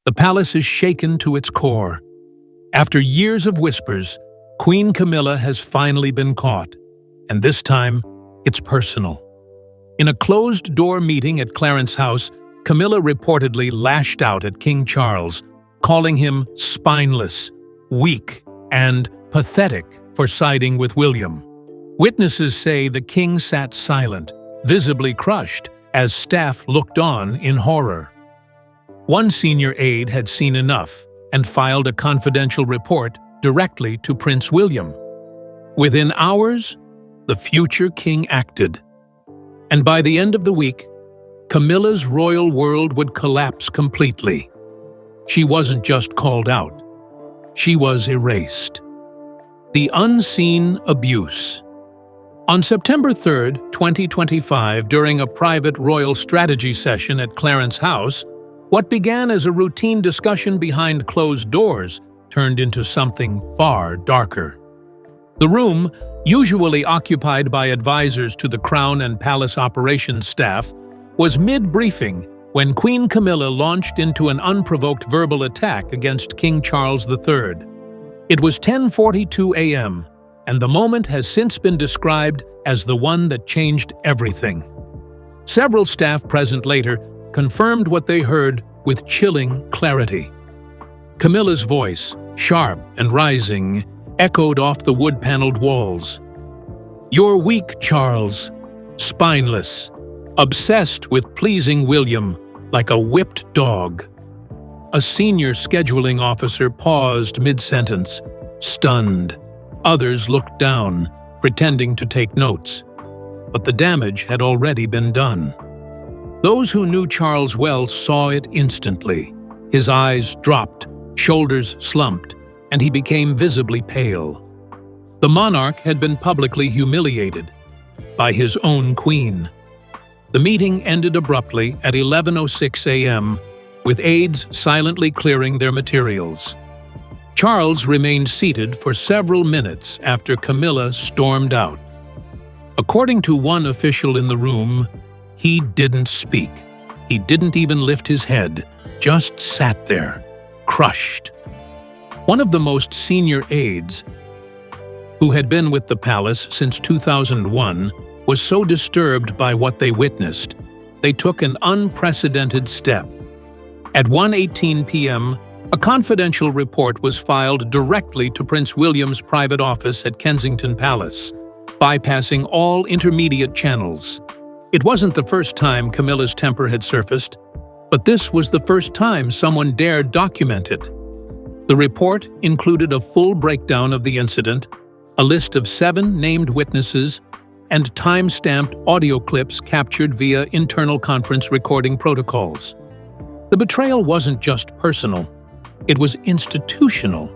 The palace is shaken to its core. After years of whispers, Queen Camilla has finally been caught, and this time, it's personal. In a closed-door meeting at Clarence House, Camilla reportedly lashed out at King Charles, calling him spineless, weak, and pathetic for siding with William. Witnesses say the king sat silent, visibly crushed, as staff looked on in horror. One senior aide had seen enough and filed a confidential report directly to Prince William. Within hours, the future king acted. And by the end of the week, Camilla's royal world would collapse completely. She wasn't just called out. She was erased. The unseen abuse. On September 3, 2025, during a private royal strategy session at Clarence House, what began as a routine discussion behind closed doors turned into something far darker. The room, usually occupied by advisors to the Crown and Palace operations staff, was mid-briefing when Queen Camilla launched into an unprovoked verbal attack against King Charles III. It was 10:42 a.m., and the moment has since been described as the one that changed everything. Several staff present later confirmed what they heard with chilling clarity. Camilla's voice, sharp and rising, echoed off the wood-paneled walls. "You're weak, Charles, spineless, obsessed with pleasing William like a whipped dog." A senior scheduling officer paused mid-sentence, stunned. Others looked down, pretending to take notes. But the damage had already been done. Those who knew Charles well saw it instantly. His eyes dropped, shoulders slumped, and he became visibly pale. The monarch had been publicly humiliated by his own queen. The meeting ended abruptly at 11:06 a.m., with aides silently clearing their materials. Charles remained seated for several minutes after Camilla stormed out. According to one official in the room, he didn't speak. He didn't even lift his head, just sat there, crushed. One of the most senior aides, who had been with the palace since 2001, was so disturbed by what they witnessed, they took an unprecedented step. At 1:18 p.m., a confidential report was filed directly to Prince William's private office at Kensington Palace, bypassing all intermediate channels. It wasn't the first time Camilla's temper had surfaced, but this was the first time someone dared document it. The report included a full breakdown of the incident, a list of 7 named witnesses, and time-stamped audio clips captured via internal conference recording protocols. The betrayal wasn't just personal, it was institutional.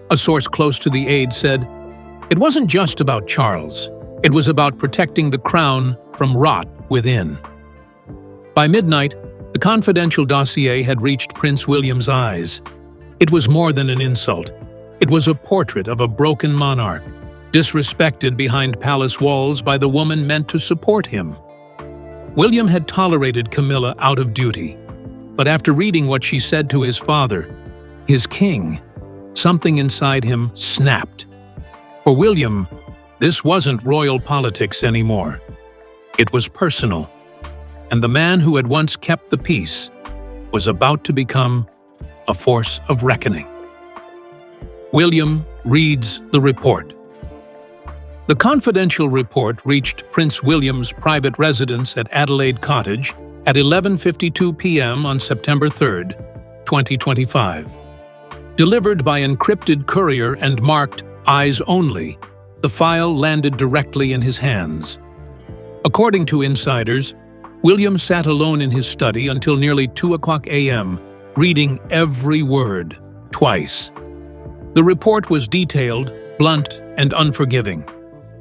A source close to the aide said, "It wasn't just about Charles, it was about protecting the crown from rot within." By midnight, the confidential dossier had reached Prince William's eyes. It was more than an insult. It was a portrait of a broken monarch, disrespected behind palace walls by the woman meant to support him. William had tolerated Camilla out of duty, but after reading what she said to his father, his king, something inside him snapped. For William, this wasn't royal politics anymore. It was personal, and the man who had once kept the peace was about to become a force of reckoning. William reads the report. The confidential report reached Prince William's private residence at Adelaide Cottage at 11:52 p.m. on September 3, 2025. Delivered by encrypted courier and marked "Eyes Only," the file landed directly in his hands. According to insiders, William sat alone in his study until nearly 2:00 a.m., reading every word, twice. The report was detailed, blunt, and unforgiving.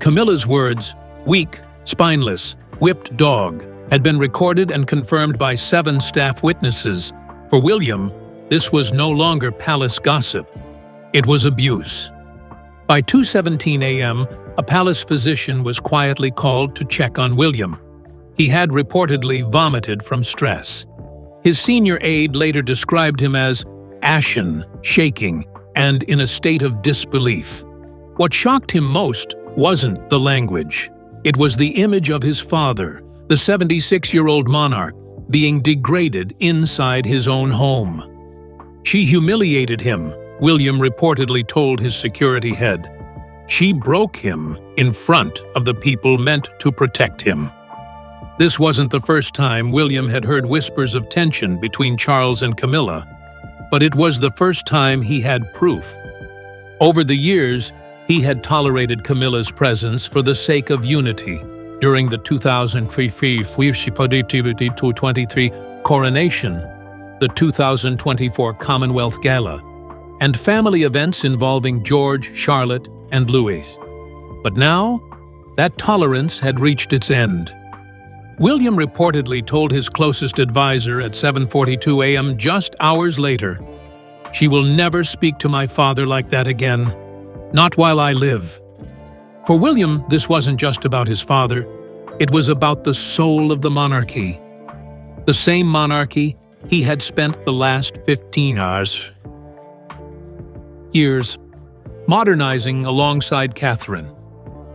Camilla's words, "weak, spineless, whipped dog," had been recorded and confirmed by 7 staff witnesses. For William, this was no longer palace gossip. It was abuse. By 2:17 a.m., a palace physician was quietly called to check on William. He had reportedly vomited from stress. His senior aide later described him as ashen, shaking, and in a state of disbelief. What shocked him most wasn't the language. It was the image of his father, the 76-year-old monarch, being degraded inside his own home. "She humiliated him," William reportedly told his security head. "She broke him in front of the people meant to protect him." This wasn't the first time William had heard whispers of tension between Charles and Camilla, but it was the first time he had proof. Over the years, he had tolerated Camilla's presence for the sake of unity. During the 2023 coronation, the 2024 Commonwealth Gala, and family events involving George, Charlotte, and Louis. But now, that tolerance had reached its end. William reportedly told his closest advisor at 7:42 a.m. just hours later, "She will never speak to my father like that again, not while I live." For William, this wasn't just about his father, it was about the soul of the monarchy. The same monarchy he had spent the last 15 years modernizing alongside Catherine.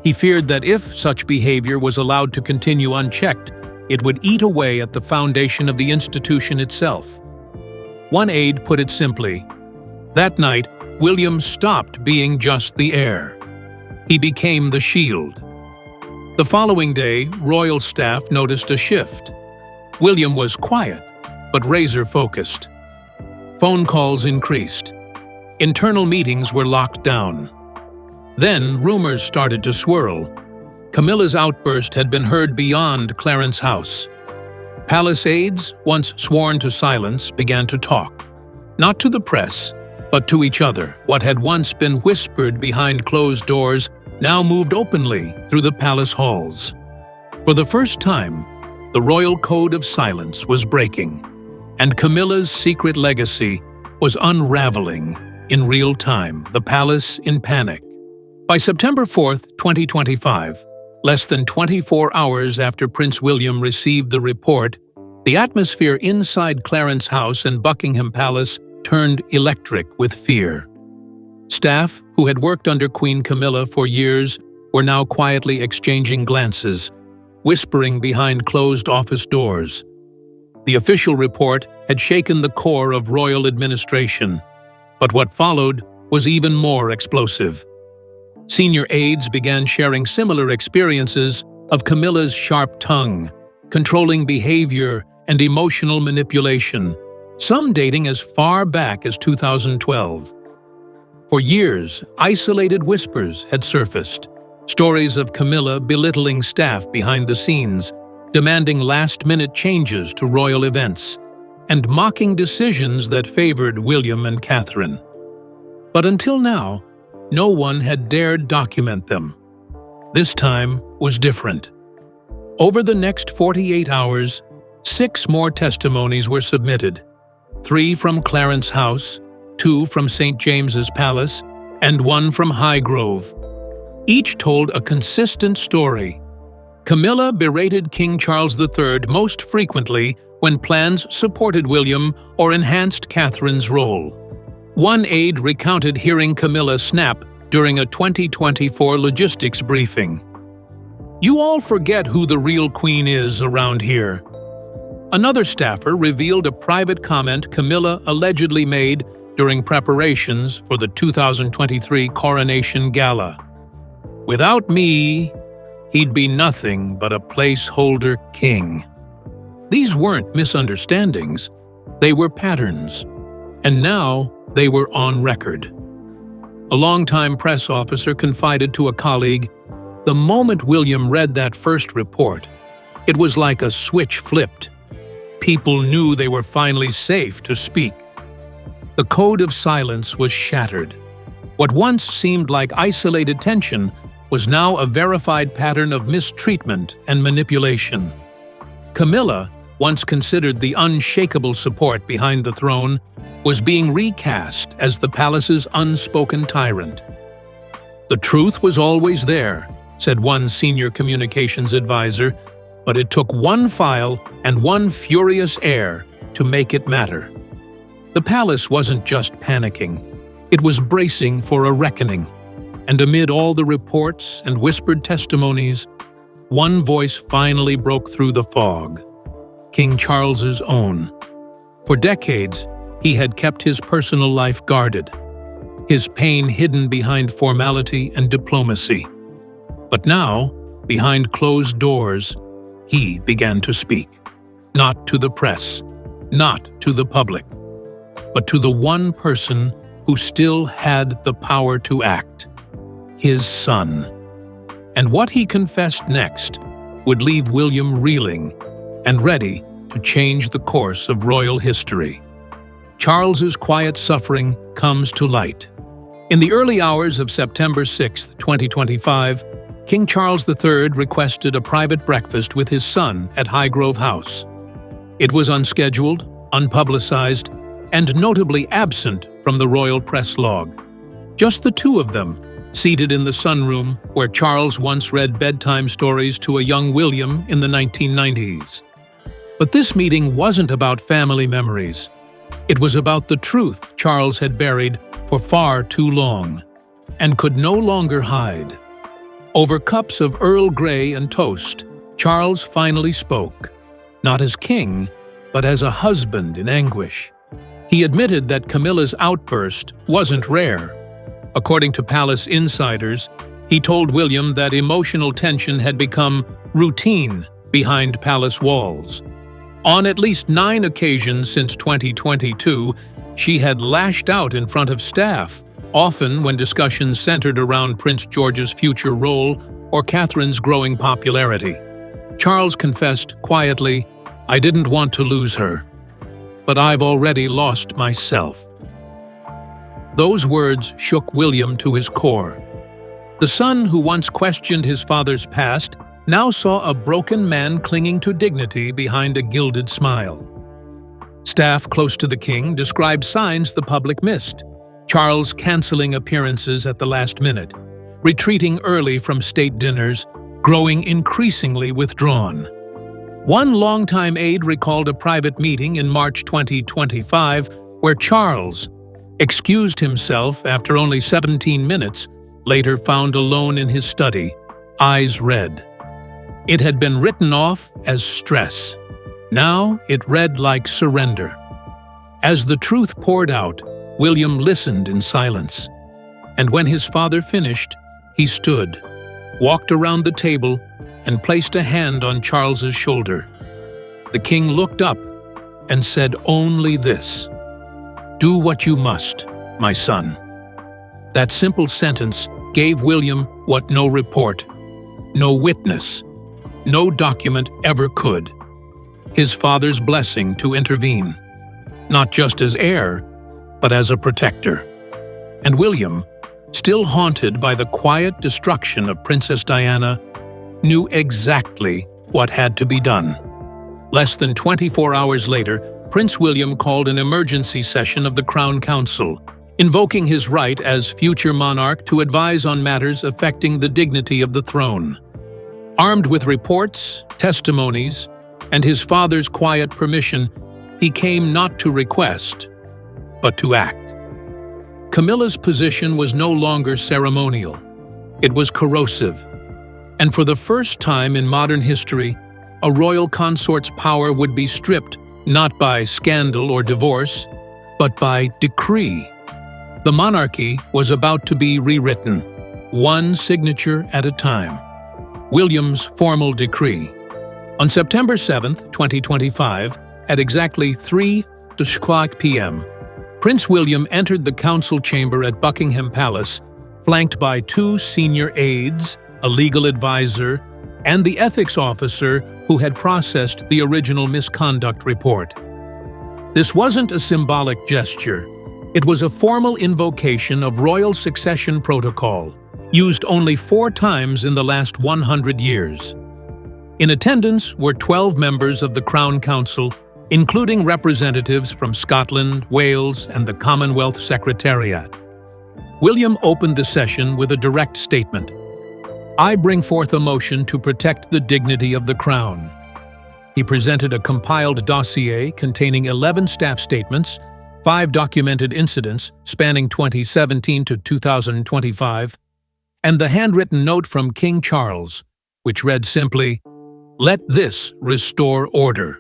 He feared that if such behavior was allowed to continue unchecked, it would eat away at the foundation of the institution itself. One aide put it simply, that night, William stopped being just the heir. He became the shield. The following day, royal staff noticed a shift. William was quiet, but razor-focused. Phone calls increased. Internal meetings were locked down. Then rumors started to swirl. Camilla's outburst had been heard beyond Clarence House. Palace aides, once sworn to silence, began to talk. Not to the press, but to each other. What had once been whispered behind closed doors now moved openly through the palace halls. For the first time, the royal code of silence was breaking, and Camilla's secret legacy was unraveling in real time, the palace in panic. By September 4th, 2025, less than 24 hours after Prince William received the report, the atmosphere inside Clarence House and Buckingham Palace turned electric with fear. Staff, who had worked under Queen Camilla for years, were now quietly exchanging glances, whispering behind closed office doors. The official report had shaken the core of royal administration, but what followed was even more explosive. Senior aides began sharing similar experiences of Camilla's sharp tongue, controlling behavior and emotional manipulation, some dating as far back as 2012. For years, isolated whispers had surfaced, stories of Camilla belittling staff behind the scenes, demanding last-minute changes to royal events, and mocking decisions that favored William and Catherine. But until now, no one had dared document them. This time was different. Over the next 48 hours, 6 more testimonies were submitted, 3 from Clarence House, 2 from St. James's Palace, and 1 from Highgrove. Each told a consistent story. Camilla berated King Charles III most frequently when plans supported William or enhanced Catherine's role. One aide recounted hearing Camilla snap during a 2024 logistics briefing. "You all forget who the real queen is around here." Another staffer revealed a private comment Camilla allegedly made during preparations for the 2023 coronation gala. "Without me, he'd be nothing but a placeholder king." These weren't misunderstandings, they were patterns, and now they were on record. A longtime press officer confided to a colleague, "The moment William read that first report, it was like a switch flipped. People knew they were finally safe to speak." The code of silence was shattered. What once seemed like isolated tension was now a verified pattern of mistreatment and manipulation. Camilla, once considered the unshakable support behind the throne, was being recast as the palace's unspoken tyrant. "The truth was always there," said one senior communications advisor, "but it took one file and one furious heir to make it matter. The palace wasn't just panicking. It was bracing for a reckoning. And amid all the reports and whispered testimonies, one voice finally broke through the fog. King Charles's own. For decades, he had kept his personal life guarded, his pain hidden behind formality and diplomacy. But now, behind closed doors, he began to speak. Not to the press, not to the public, but to the one person who still had the power to act: his son. And what he confessed next would leave William reeling and ready to change the course of royal history. Charles's quiet suffering comes to light. In the early hours of September 6, 2025, King Charles III requested a private breakfast with his son at Highgrove House. It was unscheduled, unpublicized, and notably absent from the royal press log. Just the two of them, seated in the sunroom where Charles once read bedtime stories to a young William in the 1990s. But this meeting wasn't about family memories. It was about the truth Charles had buried for far too long and could no longer hide. Over cups of Earl Grey and toast, Charles finally spoke, not as king, but as a husband in anguish. He admitted that Camilla's outburst wasn't rare. According to palace insiders, he told William that emotional tension had become routine behind palace walls. On at least 9 occasions since 2022, she had lashed out in front of staff, often when discussions centered around Prince George's future role or Catherine's growing popularity. Charles confessed quietly, "I didn't want to lose her, but I've already lost myself." Those words shook William to his core. The son who once questioned his father's past now saw a broken man clinging to dignity behind a gilded smile. Staff close to the king described signs the public missed: Charles canceling appearances at the last minute, retreating early from state dinners, growing increasingly withdrawn. One longtime aide recalled a private meeting in March 2025 where Charles excused himself after only 17 minutes, later found alone in his study, eyes red. It had been written off as stress. Now it read like surrender. As the truth poured out, William listened in silence. And when his father finished, he stood, walked around the table, and placed a hand on Charles's shoulder. The king looked up and said only this: "Do what you must, my son." That simple sentence gave William what no report, no witness, no document ever could: his father's blessing to intervene, not just as heir, but as a protector. And William, still haunted by the quiet destruction of Princess Diana, knew exactly what had to be done. Less than 24 hours later, Prince William called an emergency session of the Crown Council, invoking his right as future monarch to advise on matters affecting the dignity of the throne. Armed with reports, testimonies, and his father's quiet permission, he came not to request, but to act. Camilla's position was no longer ceremonial. It was corrosive. And for the first time in modern history, a royal consort's power would be stripped not by scandal or divorce, but by decree. The monarchy was about to be rewritten, one signature at a time. William's formal decree. On September 7, 2025, at exactly 3:00 p.m., Prince William entered the council chamber at Buckingham Palace, flanked by 2 senior aides, a legal advisor, and the ethics officer who had processed the original misconduct report. This wasn't a symbolic gesture. It was a formal invocation of royal succession protocol, used only 4 times in the last 100 years. In attendance were 12 members of the Crown Council, including representatives from Scotland, Wales, and the Commonwealth Secretariat. William opened the session with a direct statement: "I bring forth a motion to protect the dignity of the Crown." He presented a compiled dossier containing 11 staff statements, 5 documented incidents spanning 2017 to 2025, and the handwritten note from King Charles, which read simply, "Let this restore order."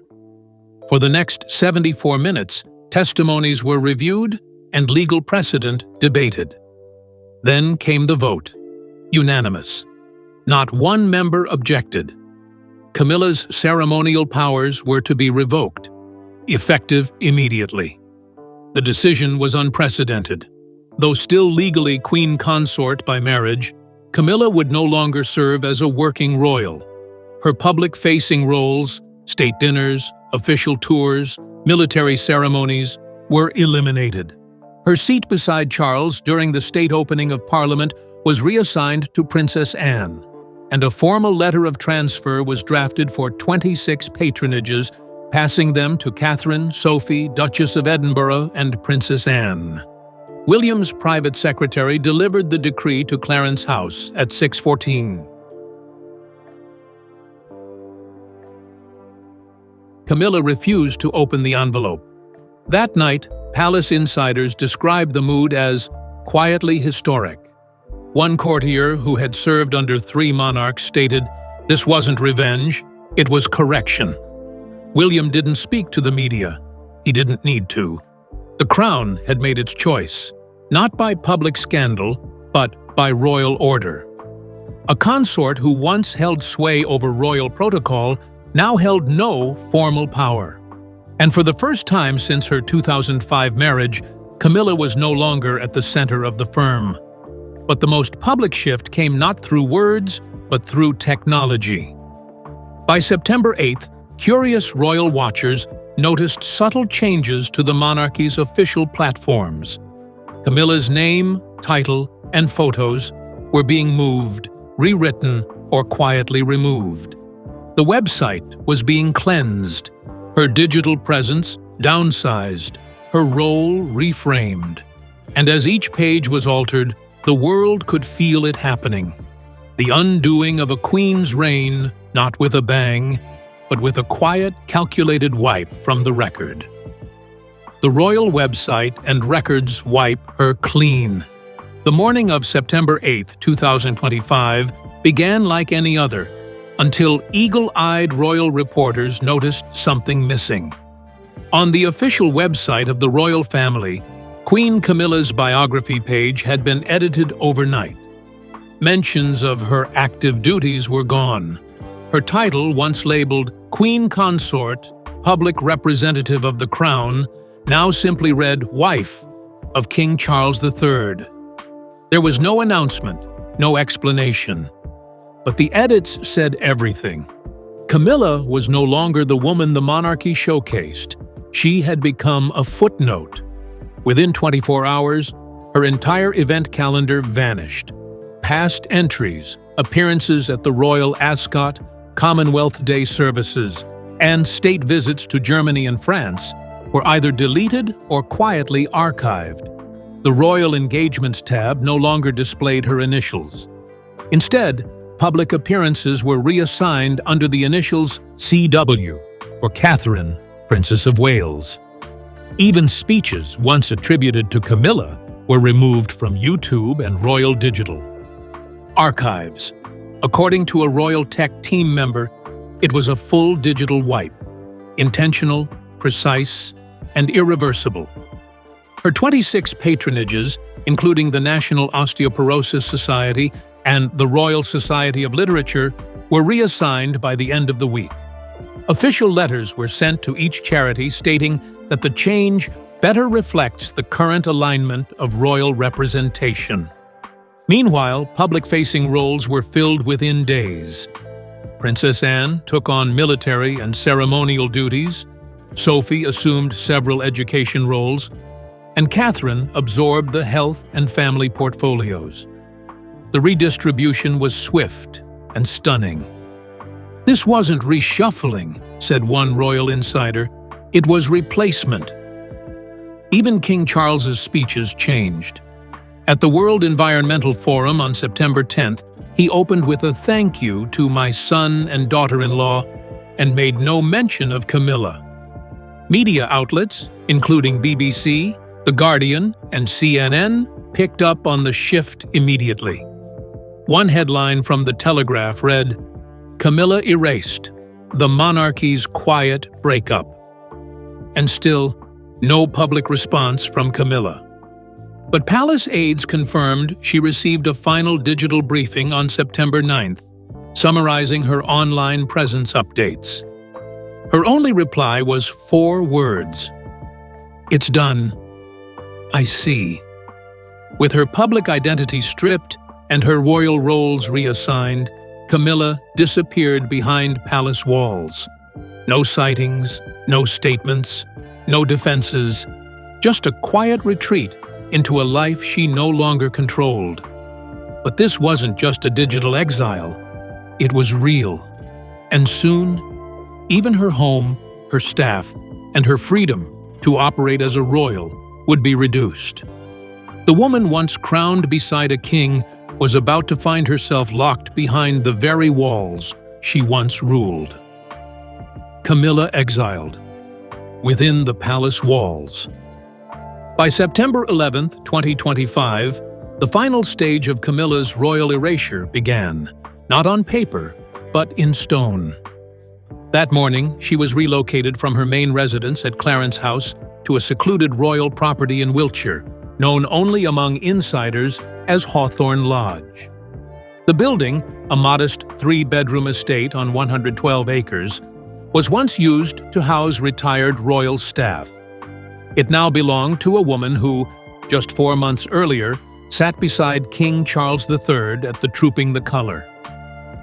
For the next 74 minutes, testimonies were reviewed and legal precedent debated. Then came the vote. Unanimous. Not one member objected. Camilla's ceremonial powers were to be revoked, effective immediately. The decision was unprecedented. Though still legally queen consort by marriage, Camilla would no longer serve as a working royal. Her public-facing roles, state dinners, official tours, military ceremonies, were eliminated. Her seat beside Charles during the state opening of Parliament was reassigned to Princess Anne, and a formal letter of transfer was drafted for 26 patronages, passing them to Catherine, Sophie, Duchess of Edinburgh, and Princess Anne. William's private secretary delivered the decree to Clarence House at 6:14. Camilla refused to open the envelope. That night, palace insiders described the mood as quietly historic. One courtier who had served under 3 monarchs stated, "This wasn't revenge, it was correction." William didn't speak to the media. He didn't need to. The crown had made its choice, not by public scandal, but by royal order. A consort who once held sway over royal protocol now held no formal power. And for the first time since her 2005 marriage, Camilla was no longer at the center of the firm. But the most public shift came not through words, but through technology. By September 8th, curious royal watchers noticed subtle changes to the monarchy's official platforms. Camilla's name, title, and photos were being moved, rewritten, or quietly removed. The website was being cleansed, her digital presence downsized, her role reframed. And as each page was altered, the world could feel it happening. The undoing of a queen's reign, not with a bang, but with a quiet, calculated wipe from the record. The royal website and records wipe her clean. The morning of September 8, 2025, began like any other, until eagle-eyed royal reporters noticed something missing. On the official website of the royal family, Queen Camilla's biography page had been edited overnight. Mentions of her active duties were gone. Her title, once labeled Queen Consort, Public Representative of the Crown, now simply read Wife of King Charles III. There was no announcement, no explanation. But the edits said everything. Camilla was no longer the woman the monarchy showcased. She had become a footnote. Within 24 hours, her entire event calendar vanished. Past entries, appearances at the Royal Ascot, Commonwealth Day services, and state visits to Germany and France were either deleted or quietly archived. The Royal Engagements tab no longer displayed her initials. Instead, public appearances were reassigned under the initials CW for Catherine, Princess of Wales. Even speeches once attributed to Camilla were removed from YouTube and Royal Digital. Archives. According to a Royal Tech team member, it was a full digital wipe, intentional, precise, and irreversible. Her 26 patronages, including the National Osteoporosis Society and the Royal Society of Literature, were reassigned by the end of the week. Official letters were sent to each charity stating that the change better reflects the current alignment of royal representation. Meanwhile, public-facing roles were filled within days. Princess Anne took on military and ceremonial duties, Sophie assumed several education roles, and Catherine absorbed the health and family portfolios. The redistribution was swift and stunning. "This wasn't reshuffling," said one royal insider. "It was replacement." Even King Charles's speeches changed. At the World Environmental Forum on September 10th, he opened with a thank you to my son and daughter-in-law, and made no mention of Camilla. Media outlets, including BBC, The Guardian, and CNN, picked up on the shift immediately. One headline from The Telegraph read, "Camilla erased, the monarchy's quiet breakup." And still, no public response from Camilla. But palace aides confirmed she received a final digital briefing on September 9th, summarizing her online presence updates. Her only reply was 4 words. "It's done. I see." With her public identity stripped and her royal roles reassigned, Camilla disappeared behind palace walls. No sightings, no statements, no defenses, just a quiet retreat into a life she no longer controlled. But this wasn't just a digital exile. It was real. And soon, even her home, her staff, and her freedom to operate as a royal would be reduced. The woman once crowned beside a king was about to find herself locked behind the very walls she once ruled. Camilla exiled, within the palace walls. By September 11, 2025, the final stage of Camilla's royal erasure began, not on paper, but in stone. That morning, she was relocated from her main residence at Clarence House to a secluded royal property in Wiltshire, known only among insiders as Hawthorne Lodge. The building, a modest 3-bedroom estate on 112 acres, was once used to house retired royal staff. It now belonged to a woman who, just 4 months earlier, sat beside King Charles III at the Trooping the Colour.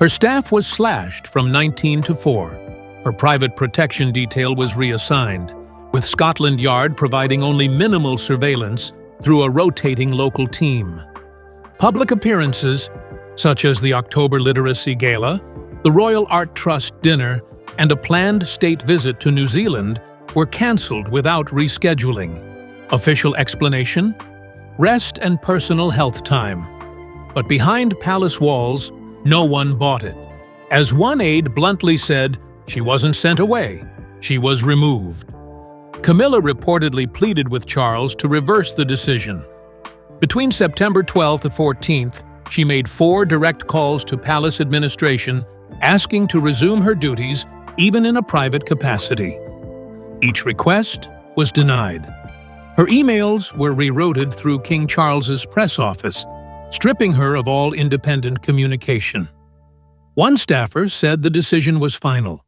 Her staff was slashed from 19 to 4. Her private protection detail was reassigned, with Scotland Yard providing only minimal surveillance through a rotating local team. Public appearances, such as the October Literacy Gala, the Royal Art Trust dinner, and a planned state visit to New Zealand, were cancelled without rescheduling. Official explanation? Rest and personal health time. But behind palace walls, no one bought it. As one aide bluntly said, she wasn't sent away, she was removed. Camilla reportedly pleaded with Charles to reverse the decision. Between September 12th and 14th, she made 4 direct calls to palace administration asking to resume her duties even in a private capacity. Each request was denied. Her emails were rerouted through King Charles's press office, stripping her of all independent communication. One staffer said the decision was final.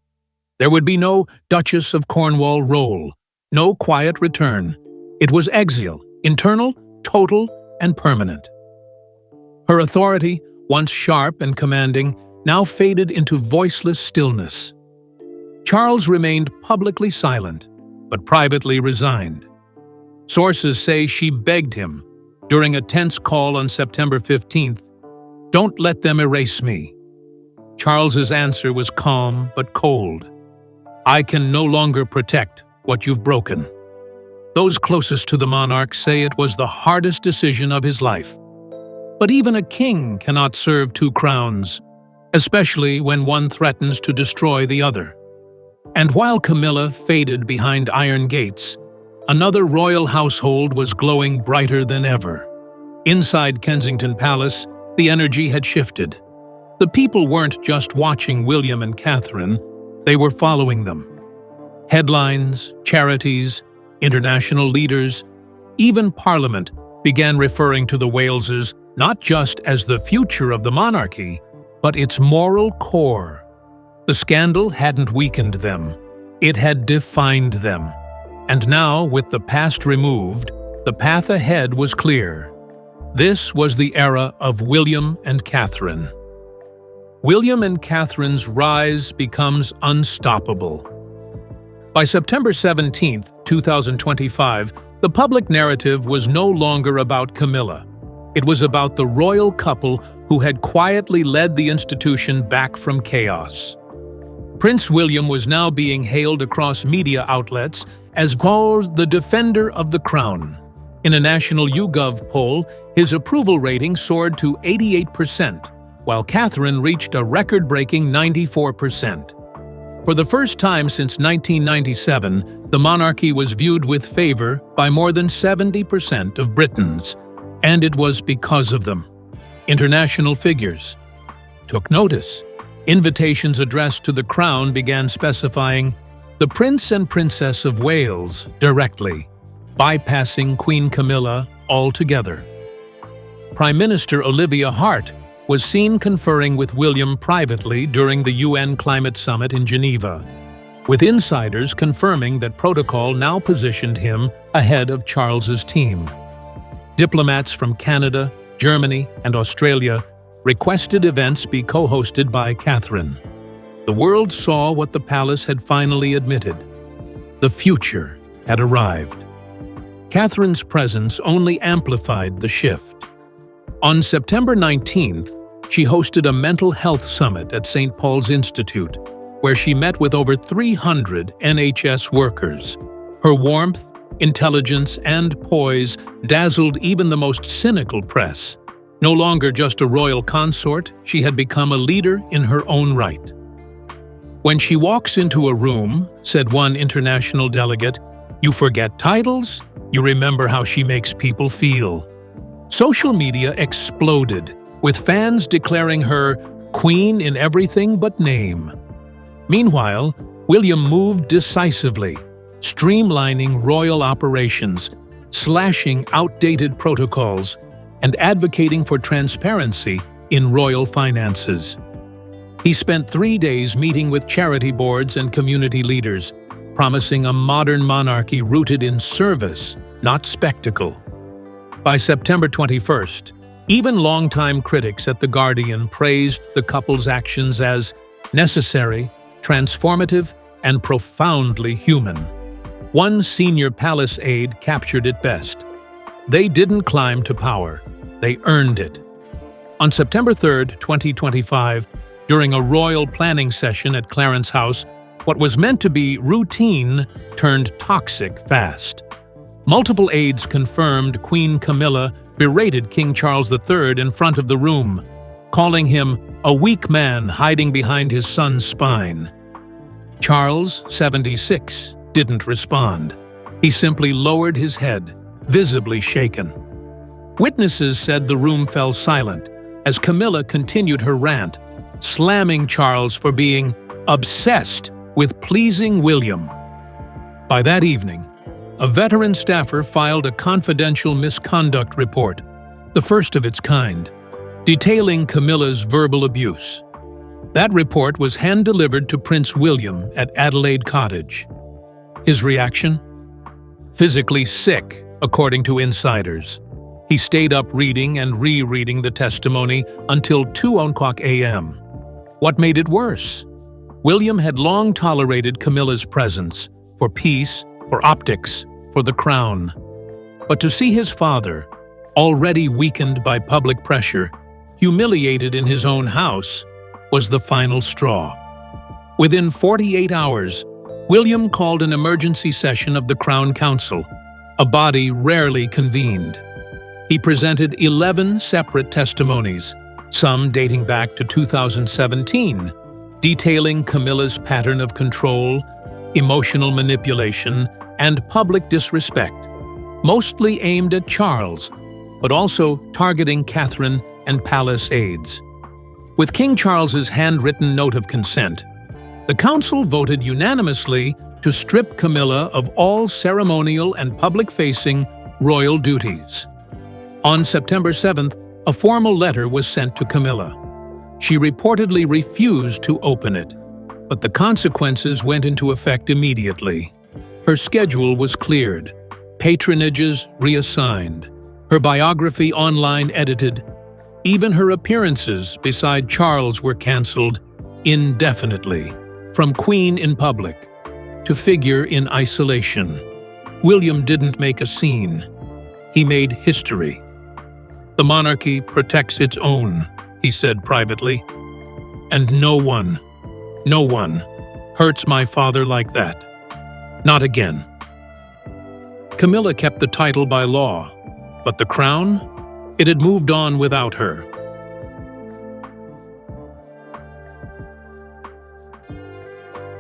There would be no Duchess of Cornwall role, no quiet return. It was exile, internal, total, and permanent. Her authority, once sharp and commanding, now faded into voiceless stillness. Charles remained publicly silent, but privately resigned. Sources say she begged him, during a tense call on September 15th, "Don't let them erase me." Charles's answer was calm but cold. "I can no longer protect what you've broken." Those closest to the monarch say it was the hardest decision of his life. But even a king cannot serve 2 crowns, especially when one threatens to destroy the other. And while Camilla faded behind iron gates, another royal household was glowing brighter than ever. Inside Kensington Palace, the energy had shifted. The people weren't just watching William and Catherine, they were following them. Headlines, charities, international leaders, even Parliament began referring to the Waleses not just as the future of the monarchy, but its moral core. The scandal hadn't weakened them, it had defined them. And now, with the past removed, the path ahead was clear. This was the era of William and Catherine. William and Catherine's rise becomes unstoppable. By September 17, 2025, the public narrative was no longer about Camilla. It was about the royal couple who had quietly led the institution back from chaos. Prince William was now being hailed across media outlets as called the defender of the crown. In a national YouGov poll, his approval rating soared to 88%, while Catherine reached a record-breaking 94%. For the first time since 1997, the monarchy was viewed with favor by more than 70% of Britons, and it was because of them. International figures took notice. Invitations addressed to the Crown began specifying the Prince and Princess of Wales directly, bypassing Queen Camilla altogether. Prime Minister Olivia Hart was seen conferring with William privately during the UN Climate Summit in Geneva, with insiders confirming that protocol now positioned him ahead of Charles's team. Diplomats from Canada, Germany, and Australia requested events be co-hosted by Catherine. The world saw what the palace had finally admitted. The future had arrived. Catherine's presence only amplified the shift. On September 19th, she hosted a mental health summit at St. Paul's Institute, where she met with over 300 NHS workers. Her warmth, intelligence, and poise dazzled even the most cynical press. No longer just a royal consort, she had become a leader in her own right. "When she walks into a room," said one international delegate, "you forget titles, you remember how she makes people feel." Social media exploded, with fans declaring her queen in everything but name. Meanwhile, William moved decisively, streamlining royal operations, slashing outdated protocols, and advocating for transparency in royal finances. He spent 3 days meeting with charity boards and community leaders, promising a modern monarchy rooted in service, not spectacle. By September 21st, even longtime critics at The Guardian praised the couple's actions as necessary, transformative, and profoundly human. One senior palace aide captured it best. "They didn't climb to power, they earned it." On September 3rd, 2025, during a royal planning session at Clarence House, what was meant to be routine turned toxic fast. Multiple aides confirmed Queen Camilla berated King Charles III in front of the room, calling him a weak man hiding behind his son's spine. Charles, 76, didn't respond. He simply lowered his head, visibly shaken. Witnesses said the room fell silent as Camilla continued her rant, slamming Charles for being obsessed with pleasing William. By that evening, a veteran staffer filed a confidential misconduct report, the first of its kind, detailing Camilla's verbal abuse. That report was hand-delivered to Prince William at Adelaide Cottage. His reaction? Physically sick, according to insiders. He stayed up reading and rereading the testimony until 2:00 a.m. What made it worse? William had long tolerated Camilla's presence, for peace, for optics, for the crown. But to see his father, already weakened by public pressure, humiliated in his own house, was the final straw. Within 48 hours, William called an emergency session of the Crown Council, a body rarely convened. He presented 11 separate testimonies, some dating back to 2017, detailing Camilla's pattern of control, emotional manipulation, and public disrespect, mostly aimed at Charles, but also targeting Catherine and palace aides. With King Charles's handwritten note of consent, the council voted unanimously to strip Camilla of all ceremonial and public-facing royal duties. On September 7th, a formal letter was sent to Camilla. She reportedly refused to open it, but the consequences went into effect immediately. Her schedule was cleared, patronages reassigned, her biography online edited. Even her appearances beside Charles were cancelled indefinitely, from queen in public to figure in isolation. William didn't make a scene. He made history. "The monarchy protects its own," he said privately, "and no one hurts my father like that. Not again." Camilla kept the title by law, but the crown? It had moved on without her.